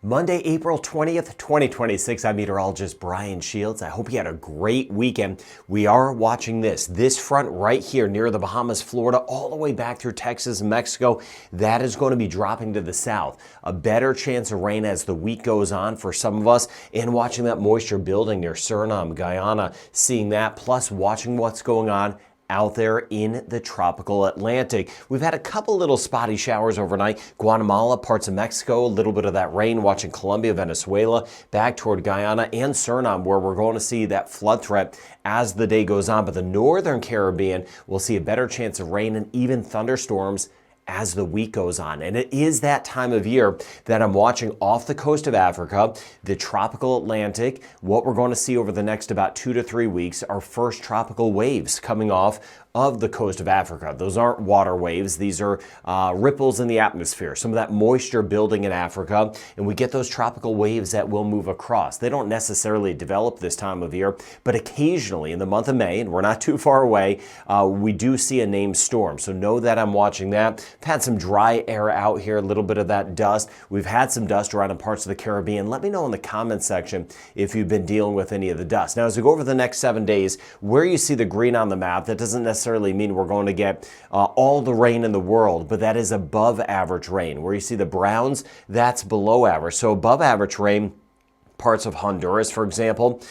Monday, April 20th, 2026. I'm meteorologist Brian Shields. I hope you had a great weekend. We are watching this front right here near the Bahamas, Florida, all the way back through Texas and Mexico. That is going to be dropping to the south. A better chance of rain as the week goes on for some of us, and watching that moisture building near Suriname, Guyana, seeing that, plus watching what's going on out there in the tropical Atlantic. We've had a couple little spotty showers overnight. Guatemala, parts of Mexico, a little bit of that rain. Watching Colombia, Venezuela, back toward Guyana and Suriname, where we're going to see that flood threat as the day goes on. But the northern Caribbean will see a better chance of rain and even thunderstorms as the week goes on. And it is that time of year that I'm watching off the coast of Africa, the tropical Atlantic. What we're going to see over the next about 2 to 3 weeks are first tropical waves coming off of the coast of Africa. Those aren't water waves. These are ripples in the atmosphere. Some of that moisture building in Africa, and we get those tropical waves that will move across. They don't necessarily develop this time of year, but occasionally in the month of May, and we're not too far away, we do see a named storm. So know that I'm watching that. I've had some dry air out here, a little bit of that dust. We've had some dust around in parts of the Caribbean. Let me know in the comments section if you've been dealing with any of the dust. Now, as we go over the next 7 days, where you see the green on the map, that doesn't necessarily mean we're going to get all the rain in the world, but that is above average rain. Where you see the browns, that's below average. So above average rain, parts of Honduras, for example,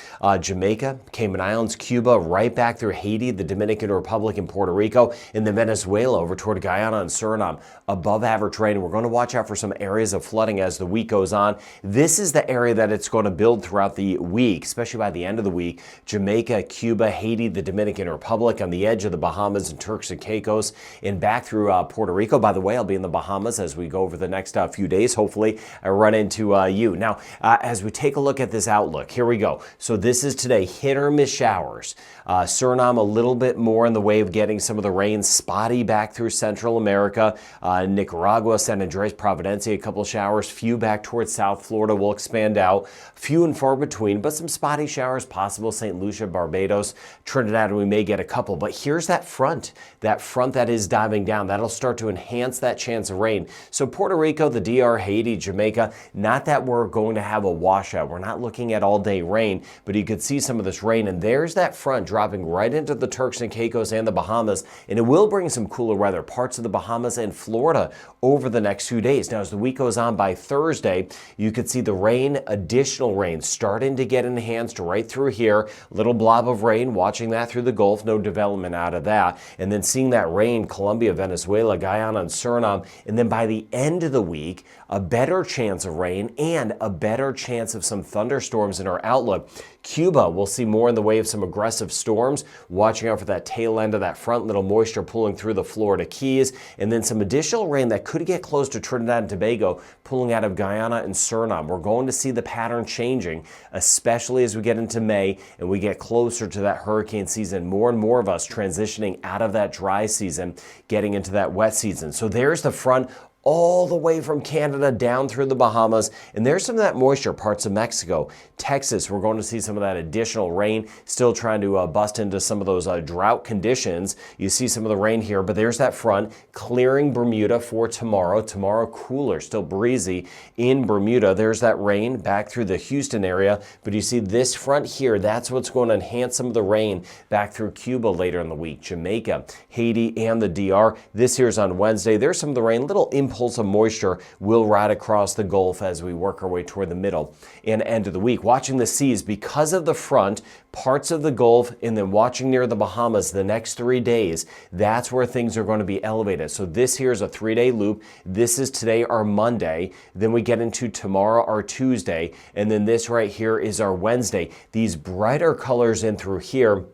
Jamaica, Cayman Islands, Cuba, right back through Haiti, the Dominican Republic, and Puerto Rico, and then Venezuela over toward Guyana and Suriname. Above average rain. We're going to watch out for some areas of flooding as the week goes on. This is the area that it's going to build throughout the week, especially by the end of the week. Jamaica, Cuba, Haiti, the Dominican Republic, on the edge of the Bahamas and Turks and Caicos, and back through Puerto Rico. By the way, I'll be in the Bahamas as we go over the next few days. Hopefully, I run into you. Now, as we take a look at this outlook, here we go. So this is today, hit or miss showers. Suriname, a little bit more in the way of getting some of the rain, spotty back through Central America. Nicaragua, San Andres, Providencia, a couple of showers. Few back towards South Florida will expand out. Few and far between, but some spotty showers possible. St. Lucia, Barbados, Trinidad, and we may get a couple. But here's that front that is diving down. That'll start to enhance that chance of rain. So Puerto Rico, the DR, Haiti, Jamaica, not that we're going to have a washout. We're not looking at all-day rain, but you could see some of this rain, and there's that front dropping right into the Turks and Caicos and the Bahamas, and it will bring some cooler weather, parts of the Bahamas and Florida over the next few days. Now, as the week goes on, by Thursday, you could see the rain, additional rain, starting to get enhanced right through here. Little blob of rain, watching that through the Gulf, no development out of that, and then seeing that rain, Colombia, Venezuela, Guyana, and Suriname, and then by the end of the week, a better chance of rain and a better chance of some thunderstorms in our outlook. Cuba will see more in the way of some aggressive storms, watching out for that tail end of that front, little moisture pulling through the Florida Keys, and then some additional rain that could get close to Trinidad and Tobago, pulling out of Guyana and Suriname. We're going to see the pattern changing, especially as we get into May and we get closer to that hurricane season. More and more of us transitioning out of that dry season, getting into that wet season. So there's the front, all the way from Canada down through the Bahamas. And there's some of that moisture, parts of Mexico. Texas, we're going to see some of that additional rain, still trying to bust into some of those drought conditions. You see some of the rain here, but there's that front clearing Bermuda for tomorrow. Tomorrow, cooler, still breezy in Bermuda. There's that rain back through the Houston area, but you see this front here, that's what's going to enhance some of the rain back through Cuba later in the week. Jamaica, Haiti, and the DR. This here's on Wednesday. There's some of the rain, little impulse of moisture will ride across the Gulf as we work our way toward the middle and end of the week. Watching the seas because of the front, parts of the Gulf, and then watching near the Bahamas the next 3 days, that's where things are going to be elevated. So this here is a 3-day loop. This is today, our Monday. Then we get into tomorrow, our Tuesday. And then this right here is our Wednesday. These brighter colors in through here,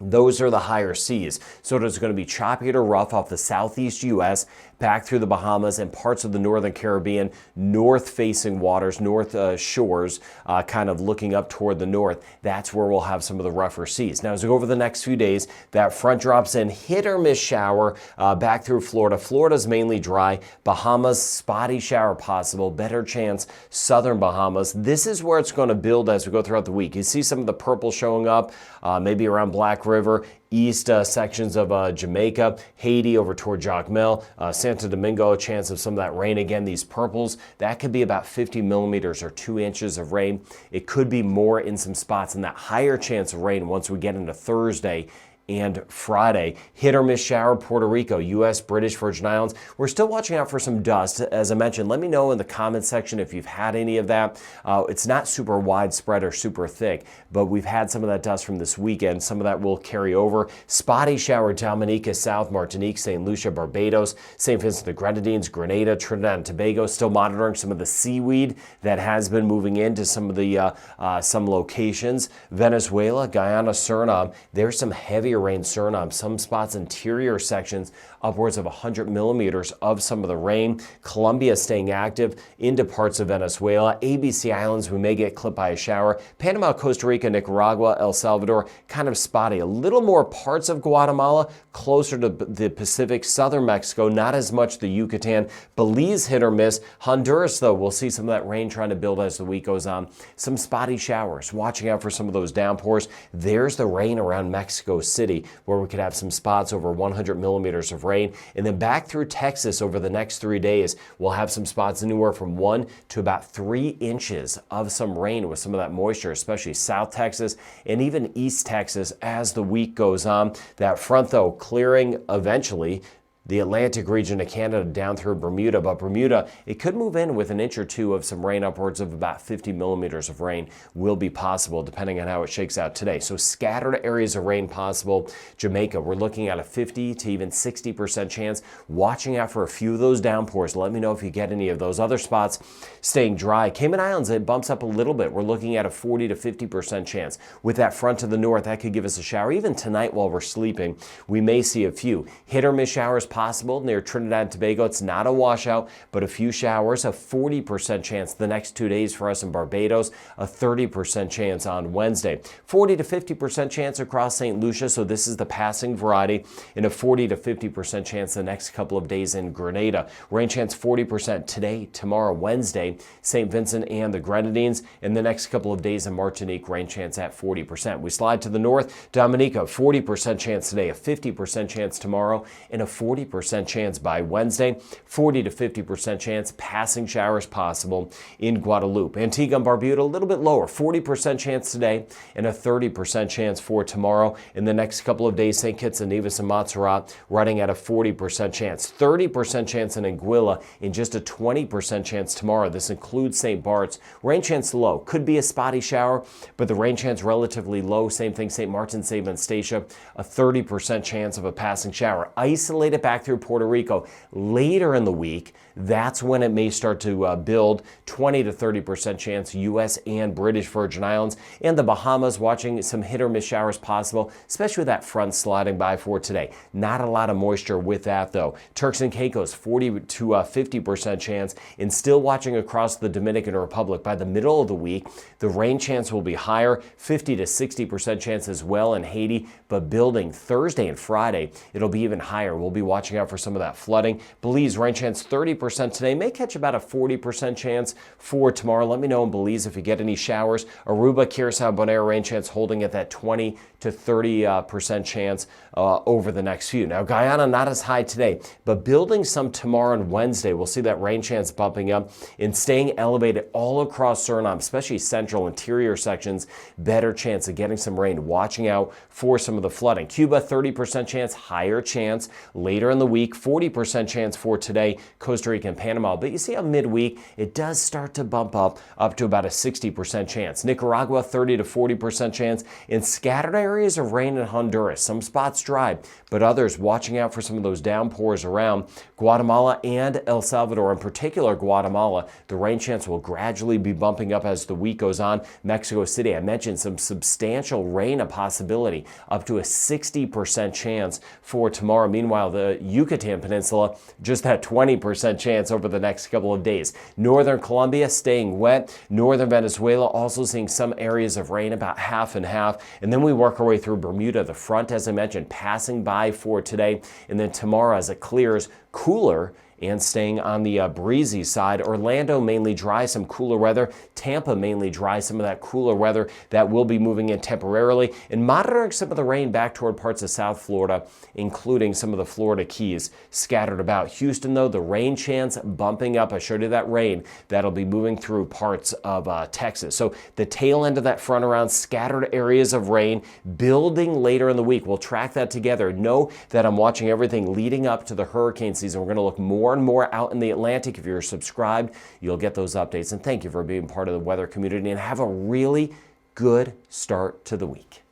those are the higher seas. So it's going to be choppy to rough off the southeast U.S., back through the Bahamas and parts of the northern Caribbean, north-facing waters, north shores, kind of looking up toward the north. That's where we'll have some of the rougher seas. Now, as we go over the next few days, that front drops in, hit or miss shower back through Florida. Florida's mainly dry. Bahamas, spotty shower possible. Better chance, southern Bahamas. This is where it's going to build as we go throughout the week. You see some of the purple showing up, maybe around Black River. east sections of Jamaica, Haiti over toward Jacmel, Santo Domingo, a chance of some of that rain again. These purples, that could be about 50 millimeters or 2 inches of rain. It could be more in some spots, and that higher chance of rain once we get into Thursday and Friday. Hit or miss shower, Puerto Rico, U.S., British Virgin Islands. We're still watching out for some dust. As I mentioned, let me know in the comments section if you've had any of that. It's not super widespread or super thick, but we've had some of that dust from this weekend. Some of that will carry over. Spotty shower, Dominica, South Martinique, St. Lucia, Barbados, St. Vincent the Grenadines, Grenada, Trinidad and Tobago. Still monitoring some of the seaweed that has been moving into some of the some locations. Venezuela, Guyana, Suriname. There's some heavier rain Suriname, some spots interior sections upwards of 100 millimeters of some of the rain. Colombia staying active into parts of Venezuela. ABC Islands, we may get clipped by a shower. Panama, Costa Rica, Nicaragua, El Salvador, kind of spotty. A little more parts of Guatemala, closer to the Pacific, southern Mexico, not as much the Yucatan. Belize hit or miss. Honduras, though, we'll see some of that rain trying to build as the week goes on. Some spotty showers, watching out for some of those downpours. There's the rain around Mexico City, where we could have some spots over 100 millimeters of rain. And then back through Texas over the next 3 days, we'll have some spots anywhere from 1 to about 3 inches of some rain with some of that moisture, especially South Texas and even East Texas as the week goes on. That front, though, clearing eventually the Atlantic region of Canada down through Bermuda. But Bermuda, it could move in with an inch or two of some rain. Upwards of about 50 millimeters of rain will be possible depending on how it shakes out today. So scattered areas of rain possible. Jamaica, we're looking at a 50 to even 60% chance. Watching out for a few of those downpours. Let me know if you get any of those. Other spots staying dry. Cayman Islands, it bumps up a little bit. We're looking at a 40 to 50% chance. With that front to the north, that could give us a shower. Even tonight while we're sleeping, we may see a few. Hit or miss showers possible near Trinidad and Tobago. It's not a washout, but a few showers. A 40% chance the next 2 days for us in Barbados. A 30% chance on Wednesday. 40 to 50% chance across St. Lucia, so this is the passing variety. And a 40 to 50% chance the next couple of days in Grenada. Rain chance 40% today, tomorrow, Wednesday. St. Vincent and the Grenadines. In the next couple of days in Martinique, rain chance at 40%. We slide to the north. Dominica, 40% chance today, a 50% chance tomorrow, and a 40% chance by Wednesday. 40 to 50% chance passing showers possible in Guadeloupe. Antigua and Barbuda, a little bit lower, 40% chance today and a 30% chance for tomorrow. In the next couple of days, St. Kitts and Nevis and Montserrat running at a 40% chance. 30% chance in Anguilla and just a 20% chance tomorrow. This includes St. Bart's. Rain chance low. Could be a spotty shower, but the rain chance relatively low. Same thing, St. Martin, St. Eustatia, a 30% chance of a passing shower. Isolated back through Puerto Rico later in the week. That's when it may start to build. 20 to 30% chance U.S. and British Virgin Islands. And the Bahamas, watching some hit or miss showers possible, especially with that front sliding by for today. Not a lot of moisture with that, though. Turks and Caicos, 40 to 50% chance. And still watching across the Dominican Republic. By the middle of the week, the rain chance will be higher. 50 to 60% chance as well in Haiti. But building Thursday and Friday, it'll be even higher. We'll be watching out for some of that flooding. Belize, rain chance 30% today. May catch about a 40% chance for tomorrow. Let me know in Belize if you get any showers. Aruba, Curacao, Bonaire, rain chance holding at that 20 to 30% chance over the next few. Now, Guyana, not as high today, but building some tomorrow and Wednesday. We'll see that rain chance bumping up and staying elevated all across Suriname, especially central interior sections. Better chance of getting some rain. Watching out for some of the flooding. Cuba, 30% chance, higher chance later in the week. 40% chance for today, Costa Rica and Panama. But you see how midweek, it does start to bump up to about a 60% chance. Nicaragua, 30 to 40% chance. In scattered areas of rain in Honduras. Some spots dry, but others watching out for some of those downpours around Guatemala and El Salvador. In particular, Guatemala, the rain chance will gradually be bumping up as the week goes on. Mexico City, I mentioned some substantial rain, a possibility, up to a 60% chance for tomorrow. Meanwhile, the Yucatan Peninsula, just that 20% chance over the next couple of days. Northern Colombia staying wet. Northern Venezuela also seeing some areas of rain, about half and half. And then we work our way through Bermuda. The front, as I mentioned, passing by for today. And then tomorrow, as it clears, cooler And staying on the breezy side, Orlando mainly dry, some cooler weather. Tampa mainly dry, some of that cooler weather that will be moving in temporarily. And monitoring some of the rain back toward parts of South Florida, including some of the Florida Keys scattered about. Houston, though, the rain chance bumping up. I showed you that rain that'll be moving through parts of Texas. So the tail end of that front around, scattered areas of rain building later in the week. We'll track that together. Know that I'm watching everything leading up to the hurricane season. We're going to look more and more out in the Atlantic. If you're subscribed, you'll get those updates. And thank you for being part of the weather community, and have a really good start to the week.